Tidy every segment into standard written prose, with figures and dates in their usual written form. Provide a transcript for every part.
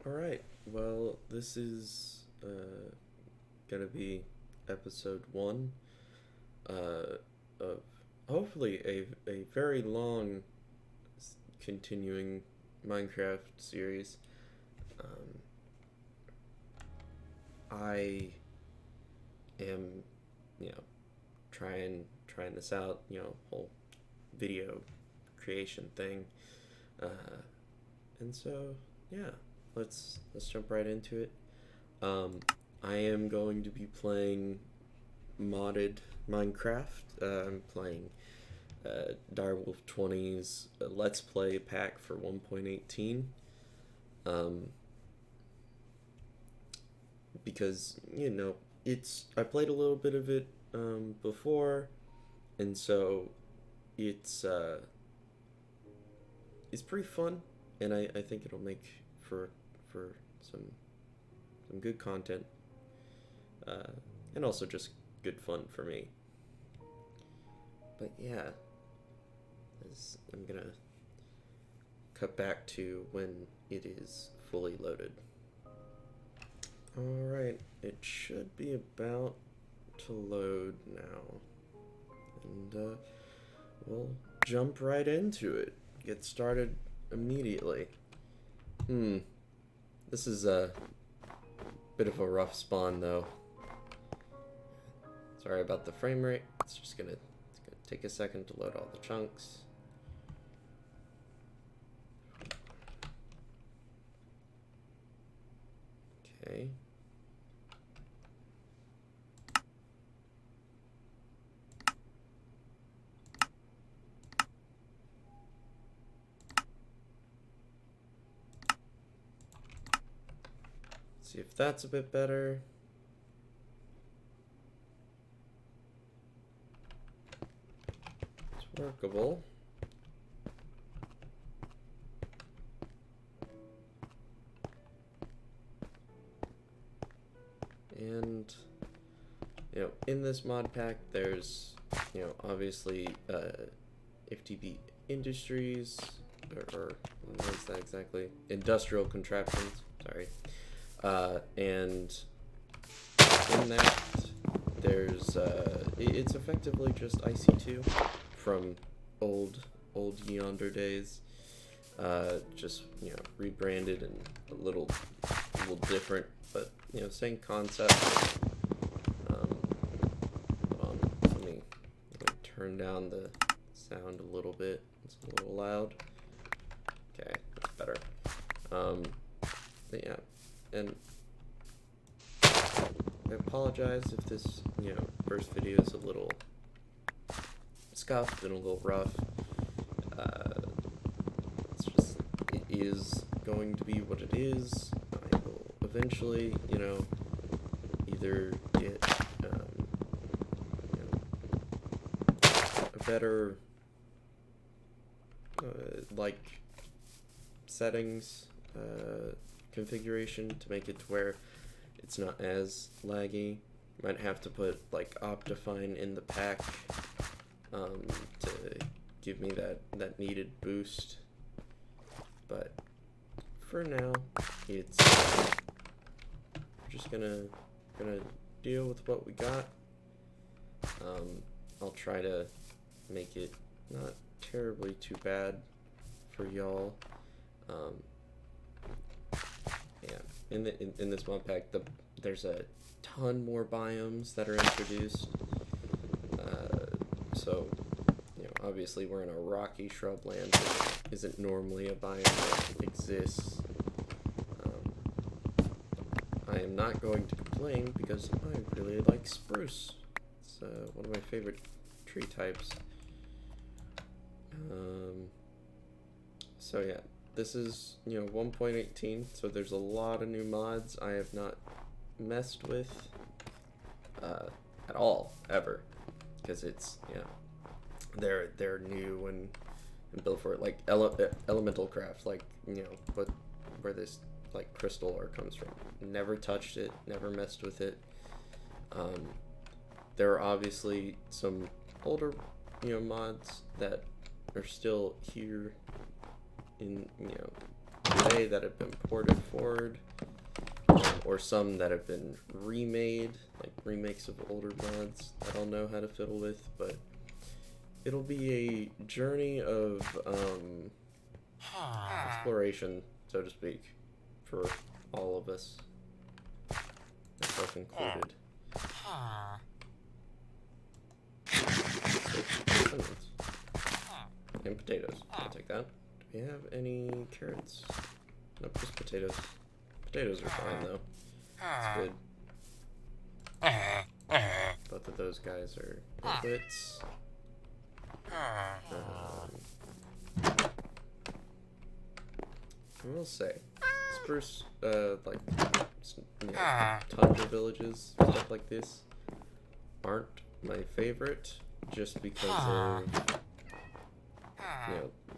All right. Well, this is gonna be episode one of hopefully a very long continuing Minecraft series. Um, I am, you know, trying this out. Whole video creation thing. Uh, and so yeah, let's jump right into it. Um, I am going to be playing modded Minecraft. I'm playing Direwolf 20's Let's Play pack for 1.18. Um, because it's I played a little bit of it before, and so it's uh, it's pretty fun, and I think it'll make for some good content, uh, and also just good fun for me. But yeah, I'm gonna cut back to when it is fully loaded. Alright, it should be about to load now. And we'll jump right into it. Get started immediately. This is a bit of a rough spawn though. Sorry about the frame rate. It's gonna take a second to load all the chunks. Okay. See if that's a bit better. It's workable. And in this mod pack, there's obviously FTP Industries, or what is that exactly? Industrial contraptions. Sorry. And in that, there's it's effectively just IC2 from old Yonder days. Just rebranded and a little different, but same concept. Hold on, let me turn down the sound a little bit. It's a little loud. Okay, that's better. But yeah, and I apologize if this first video is a little scuffed and a little rough. It is going to be what it is. I will eventually, either get a better settings configuration to make it to where it's not as laggy. Might have to put Optifine in the pack to give me that needed boost. But for now, it's just gonna deal with what we got. I'll try to make it not terribly too bad for y'all. Yeah, in this mod pack, there's a ton more biomes that are introduced. So obviously we're in a rocky shrubland, which isn't normally a biome that exists. I am not going to complain because I really like spruce. It's one of my favorite tree types. So yeah, this is 1.18, so there's a lot of new mods I have not messed with at all ever, because it's they're new and built for it, like elemental craft, where this crystal ore comes from. Never touched it, never messed with it. There are obviously some older mods that are still here in today that have been ported forward, or some that have been remade, like remakes of older mods that I'll know how to fiddle with, but it'll be a journey of exploration, so to speak, for all of us, myself included. So, onions. And potatoes. I'll take that. Do we have any carrots? Nope, just potatoes. Potatoes are fine, though. It's good. Both of those guys are bits. I will say, spruce, like, tundra villages, stuff like this, aren't my favorite, just because of,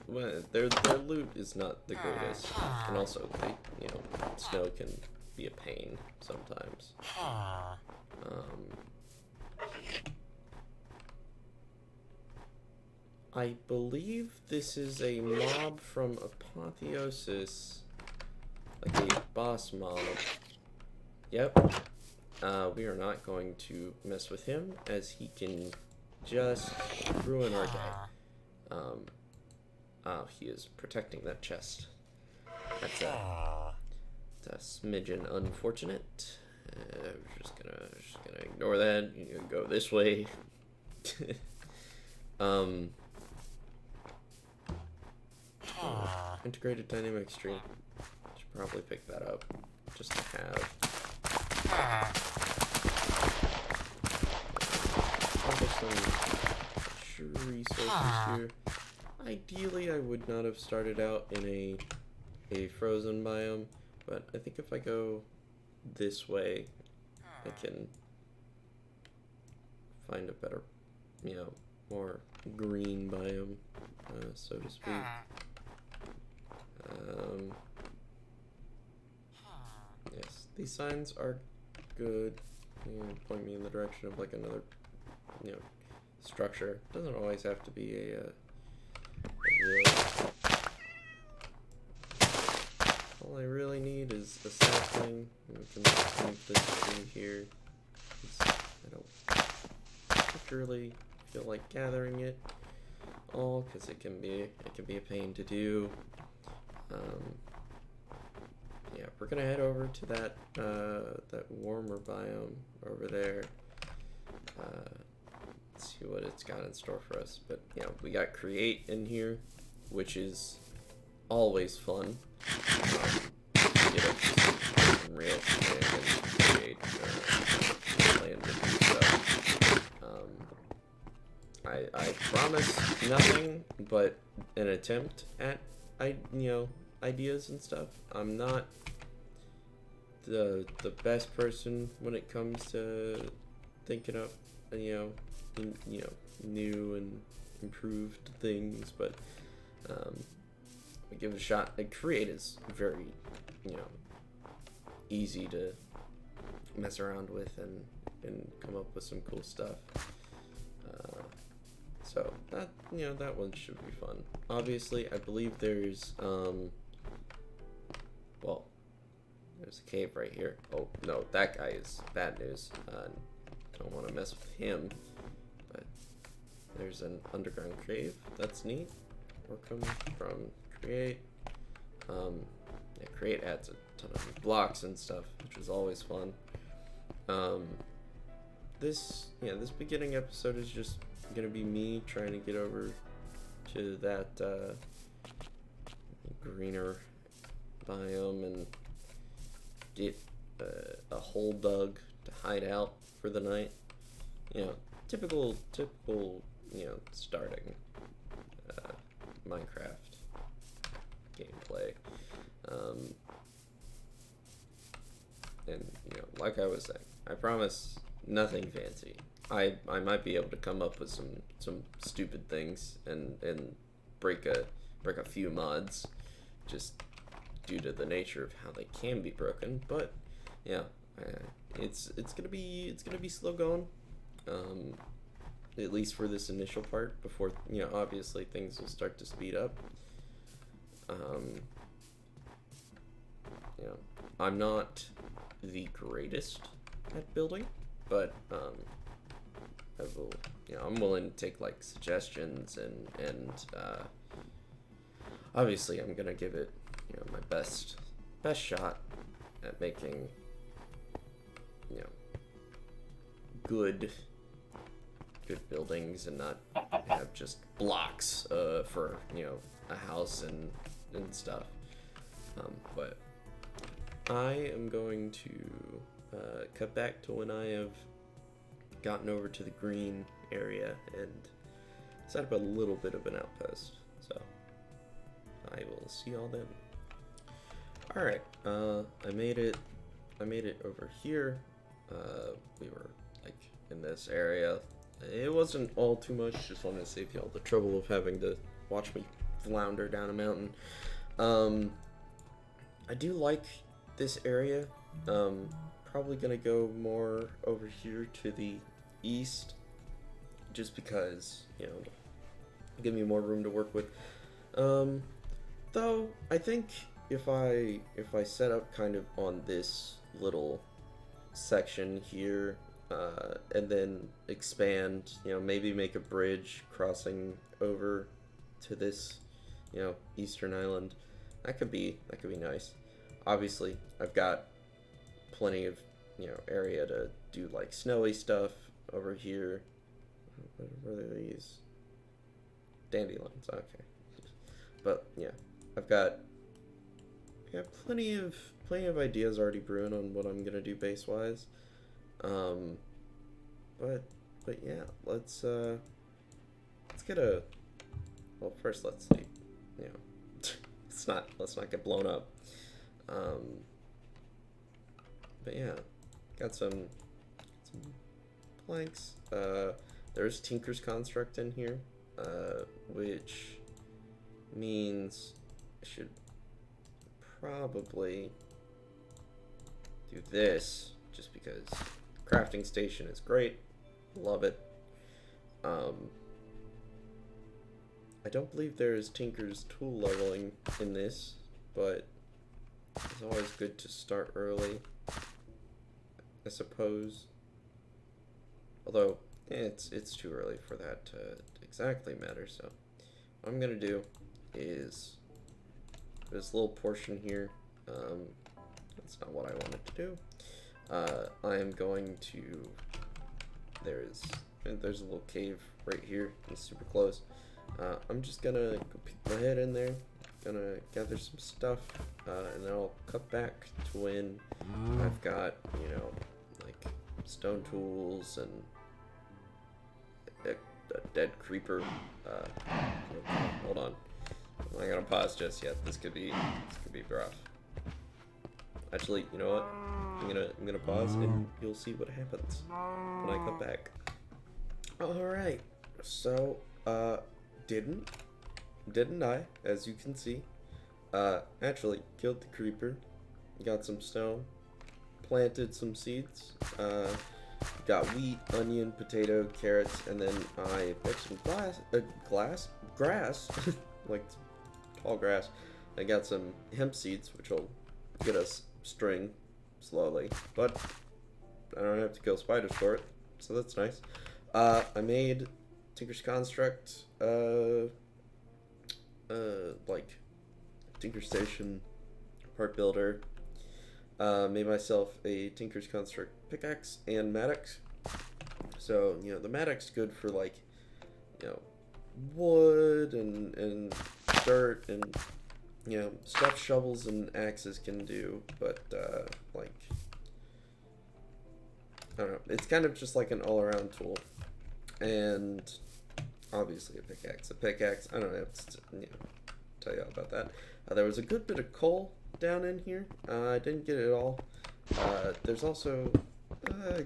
well, their loot is not the greatest, and also, snow can be a pain sometimes. I believe this is a mob from Apotheosis, like a boss mob. Yep. We are not going to mess with him, as he can just ruin our day. He is protecting that chest. That's a smidgen unfortunate. We're just gonna ignore that. You can go this way. Integrated dynamic stream. Should probably pick that up, just to have. Probably some resources here. Ideally, I would not have started out in a frozen biome, but I think if I go this way, I can find a better, more green biome, so to speak. Yes, these signs are good. Point me in the direction of like another, structure. Doesn't always have to be a village. All I really need is a sapling. We can move this through here. I don't particularly feel like gathering it all because it can be a pain to do. Yeah, we're gonna head over to that warmer biome over there. Let's see what it's got in store for us. But we got create in here, which is always fun. Get up some real land and create land and stuff. I promise nothing but an attempt at ideas and stuff. I'm not the best person when it comes to thinking up new and improved things, but we give it a shot. Like, create is very easy to mess around with and come up with some cool stuff. So that that one should be fun. Obviously, I believe there's there's a cave right here. Oh no, that guy is bad news. Don't want to mess with him. But there's an underground cave. That's neat. We're coming from create. Create adds a ton of blocks and stuff, which is always fun. This beginning episode is just gonna be me trying to get over to that greener biome and get a hole dug to hide out for the night. Typical starting Minecraft gameplay. And like I was saying, I promise nothing fancy. I might be able to come up with some stupid things and break a few mods just due to the nature of how they can be broken, but it's gonna be slow going, at least for this initial part, before obviously things will start to speed up. I'm not the greatest at building, but I will, I'm willing to take like suggestions and obviously I'm gonna give it, my best shot at making, you know, good buildings and not have just blocks for a house and stuff. But I am going to cut back to when I have gotten over to the green area and set up a little bit of an outpost. So I will see y'all then. All right, I made it over here. We were like in this area. It wasn't all too much. Just wanted to save y'all the trouble of having to watch me flounder down a mountain. I do like this area. Probably gonna go more over here to the east, just because give me more room to work with. Though I think if I set up kind of on this little section here, and then expand, maybe make a bridge crossing over to this, eastern island, that could be nice. Obviously, I've got plenty of, area to do like snowy stuff over here. What are these? Dandelions, okay. But yeah, I've got plenty of ideas already brewing on what I'm gonna do base wise. But yeah, let's get a, well, first let's see, let's not get blown up. But yeah, got some planks. There's Tinker's Construct in here, which means I should probably do this just because crafting station is great. Love it. I don't believe there is Tinker's tool leveling in this, but it's always good to start early, I suppose. Although it's too early for that to exactly matter. So what I'm gonna do is this little portion here. That's not what I wanted to do. I am going to. There's a little cave right here. It's super close. I'm just gonna go peek my head in there. Gonna gather some stuff, and then I'll cut back to when I've got like stone tools and a dead creeper. Hold on. I'm not gonna pause just yet. This could be rough. Actually, you know what? I'm gonna pause and you'll see what happens when I come back. Alright. So didn't I, as you can see. Actually killed the creeper. Got some stone. Planted some seeds. Got wheat, onion, potato, carrots, and then I picked some grass, like tall grass. I got some hemp seeds, which will get us string slowly, but I don't have to kill spiders for it, so that's nice. I made Tinker's Construct, like Tinker Station part builder. Made myself a Tinker's Construct pickaxe and mattock. So, the mattock's good for like, wood and dirt and, stuff shovels and axes can do, but, like, I don't know, it's kind of just like an all-around tool. And obviously a pickaxe. I don't have to, tell you all about that. There was a good bit of coal down in here. I didn't get it all. There's also a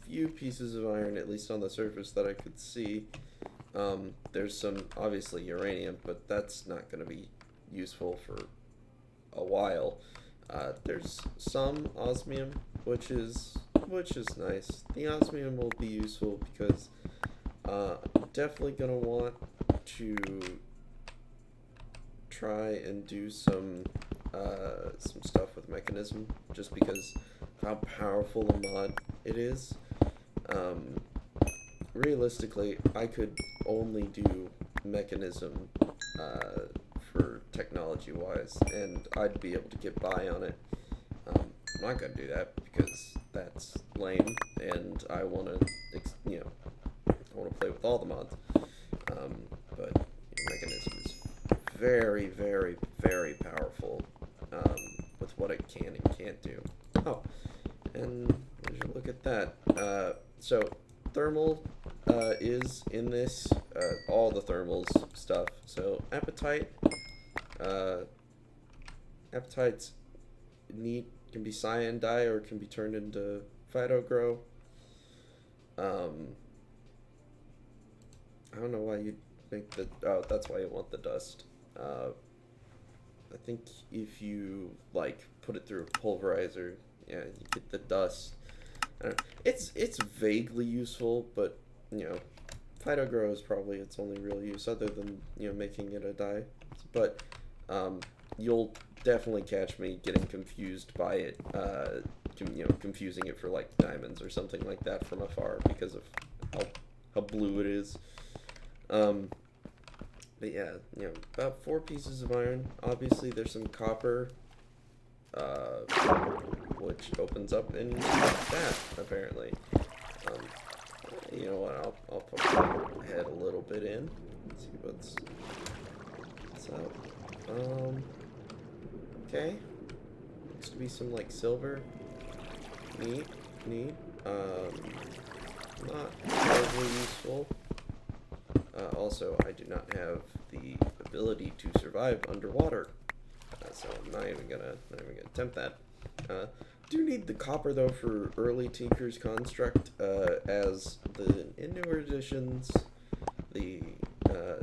few pieces of iron, at least on the surface, that I could see. There's some, obviously, uranium, but that's not going to be useful for a while. There's some osmium, which is nice. The osmium will be useful because I'm definitely going to want to try and do some some stuff with Mechanism, just because of how powerful a mod it is. Um, Realistically, I could only do Mechanism for technology wise, and I'd be able to get by on it. I'm not gonna do that because that's lame, and I want to, I want to play with all the mods. But Mechanism is very, very, very powerful with what it can and can't do. Oh, and we should look at that. So thermal is in this, all the thermals stuff. So appetite, uh, appetite's neat, can be cyan dye or it can be turned into phytogrow. Um, I don't know why you'd make the, oh, that's why you want the dust. I think if you like put it through a pulverizer, yeah, you get the dust. It's vaguely useful, but phytogrow is probably its only real use, other than making it a dye. But you'll definitely catch me getting confused by it, confusing it for like diamonds or something like that from afar because of how blue it is. But yeah, about 4 pieces of iron. Obviously, there's some copper, uh, which opens up in that, apparently. Um, you know what, I'll put my head a little bit in, see what's up. Okay. Looks to be some, like, silver. Neat. Not terribly useful. Also, I do not have the ability to survive underwater, so I'm not even gonna attempt that. Do need the copper though for early Tinker's Construct, as in newer editions, the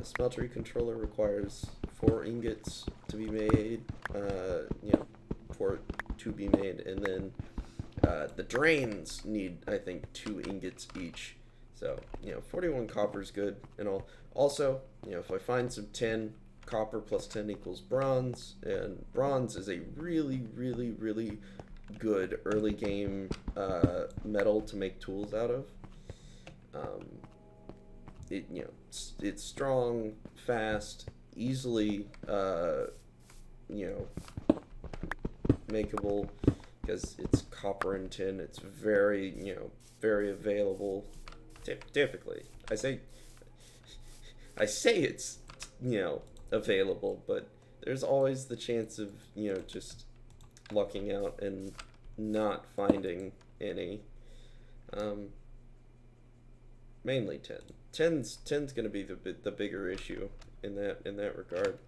smeltery controller requires 4 ingots to be made, for it to be made, and then the drains need, I think, 2 ingots each. So, 41 copper is good and all. Also, if I find some tin, copper plus 10 equals bronze, and bronze is a really, really, really good early game metal to make tools out of. It's strong, fast, easily, makeable because it's copper and tin. It's very, very available. Typically, I say it's available, but there's always the chance of just lucking out and not finding any. Mainly tin. Tin's gonna be the bigger issue in that regard.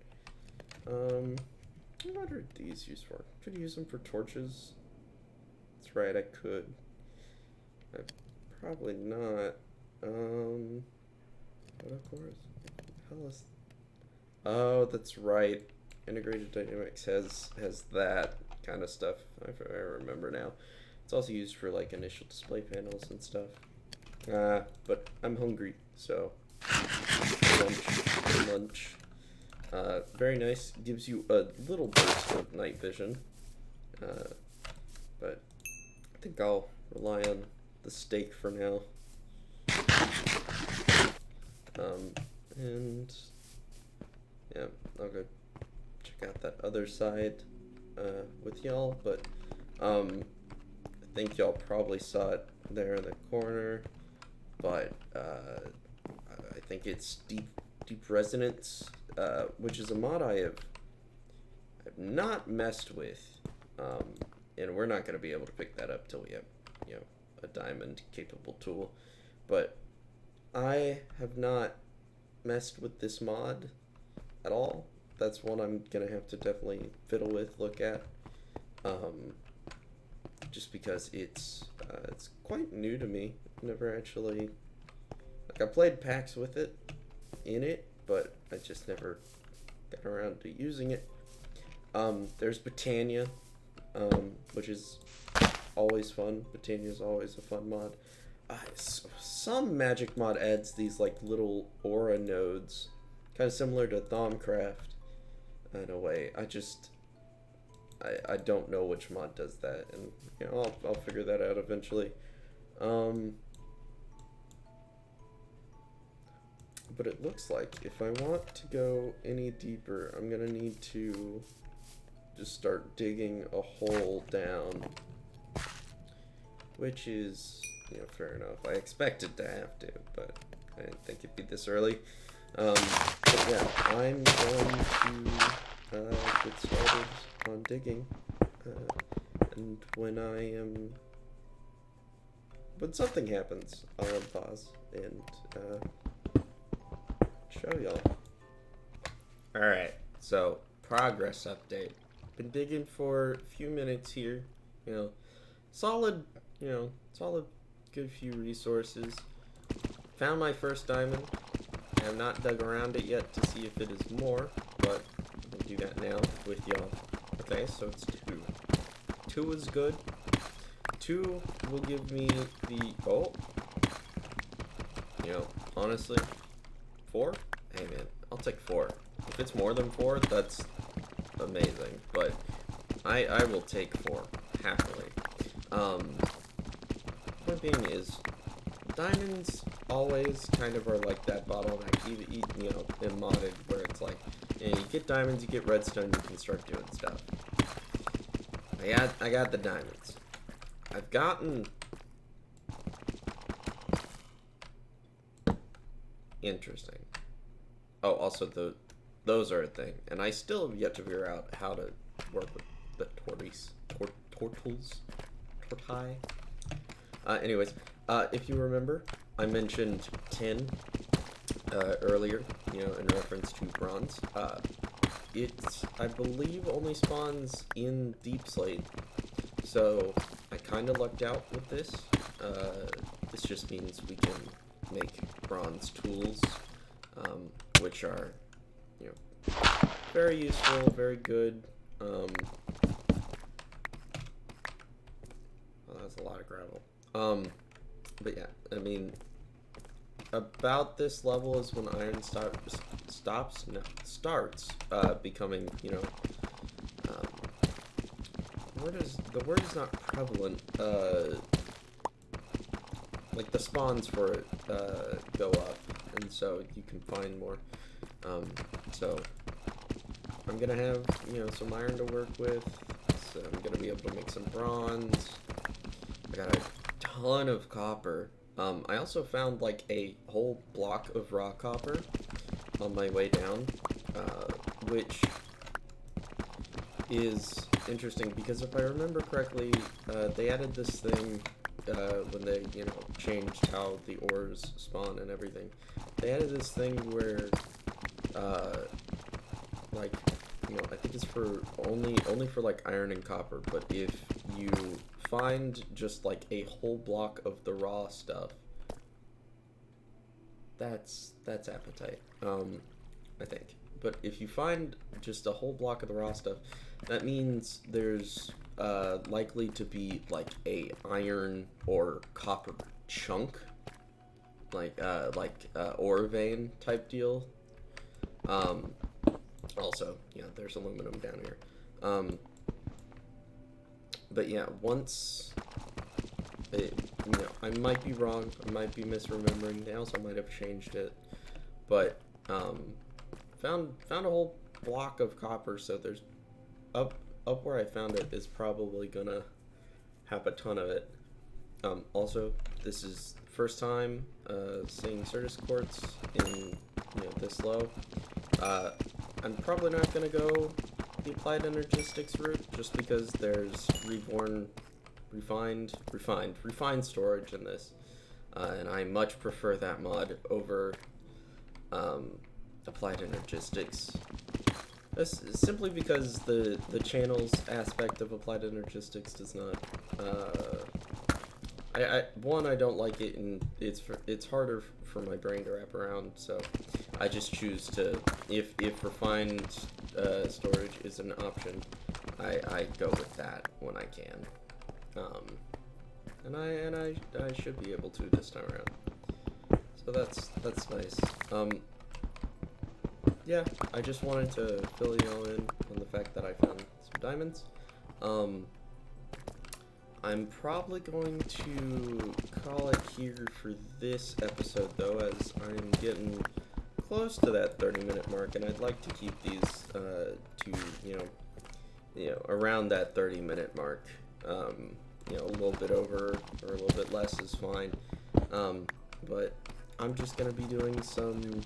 What are these used for? Could use them for torches. That's right, I could. Probably not. What of course? Hell is? Oh, that's right. Integrated Dynamics has that kind of stuff. I remember now. It's also used for like initial display panels and stuff. But I'm hungry, so lunch. Very nice. Gives you a little burst of night vision. But I think I'll rely on the steak for now. And yeah, I'll go check out that other side with y'all, but I think y'all probably saw it there in the corner, but I think it's Deep Resonance, which is a mod I've not messed with, and we're not going to be able to pick that up till we have a diamond capable tool, but I have not messed with this mod at all. That's one I'm gonna have to definitely fiddle with, look at, just because it's quite new to me. Never actually, like, I played packs with it in it, but I just never got around to using it. There's Botania, which is always fun. Botania is always a fun mod. Some Magic mod adds these like little aura nodes, kind of similar to Thaumcraft in a way. I don't know which mod does that, and I'll figure that out eventually. But it looks like if I want to go any deeper, I'm gonna need to just start digging a hole down, which is, fair enough. I expected to have to, but I didn't think it'd be this early. But yeah, I'm going to get started on digging, and when something happens, I'll unpause and show y'all. Alright, so progress update. Been digging for a few minutes here, solid good few resources. Found my first diamond. I have not dug around it yet to see if it is more, but I'll do that now with y'all. Okay, so it's 2. 2 is good. 2 will give me the, honestly, 4? Hey man, I'll take 4. If it's more than 4, that's amazing, but I will take 4, happily. Point being is, diamonds always kind of are like that bottleneck, in modded, where it's like, you get diamonds, you get redstone, you can start doing stuff. I got the diamonds. I've gotten... Interesting. Oh, also, those are a thing, and I still have yet to figure out how to work with the tortils. Anyways, if you remember, I mentioned tin earlier, in reference to bronze. It, I believe, only spawns in Deep Slate, so I kind of lucked out with this. This just means we can make bronze tools, which are, very useful, very good. Oh, that's a lot of gravel. But yeah, I mean, about this level is when iron starts becoming, the word is not prevalent, like the spawns for it, go up, and so you can find more, so I'm gonna have, some iron to work with, so I'm gonna be able to make some bronze. I got a ton of copper. I also found like a whole block of raw copper on my way down, which is interesting because if I remember correctly, they added this thing when they, changed how the ores spawn and everything. They added this thing where, like, I think it's for only for like iron and copper, but if you find just like a whole block of the raw stuff, that's apatite, I think. But if you find just a whole block of the raw stuff, that means there's likely to be like a iron or copper chunk, like ore vein type deal. Also, there's aluminum down here. But yeah, once I might be wrong, I might be misremembering. They also might have changed it, but found a whole block of copper. So there's up where I found it is probably gonna have a ton of it. Also, this is the first time seeing Certus quartz in this low. I'm probably not gonna go the applied energistics route just because there's refined storage in this, and I much prefer that mod over applied energistics. That's simply because the channels aspect of applied energistics does not. I don't like it, and it's harder for my brain to wrap around. So I just choose to, if refined storage is an option, I go with that when I can. And I should be able to this time around. So that's nice. Yeah, I just wanted to fill you all in on the fact that I found some diamonds. Um, I'm probably going to call it here for this episode, though, as I'm getting close to that 30-minute mark, and I'd like to keep these to around that 30-minute mark. A little bit over or a little bit less is fine. But I'm just gonna be doing some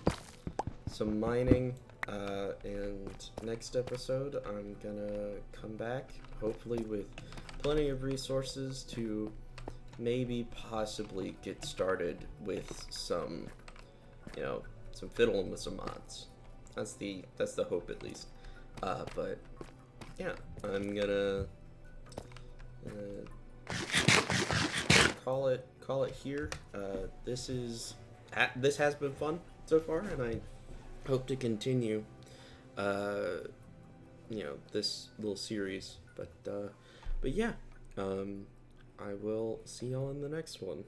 mining, and next episode I'm gonna come back, hopefully with plenty of resources to maybe possibly get started with some fiddling with some mods. That's the hope, at least. But yeah, I'm gonna call it here. This has been fun so far, and I hope to continue this little series. But yeah, I will see y'all in the next one.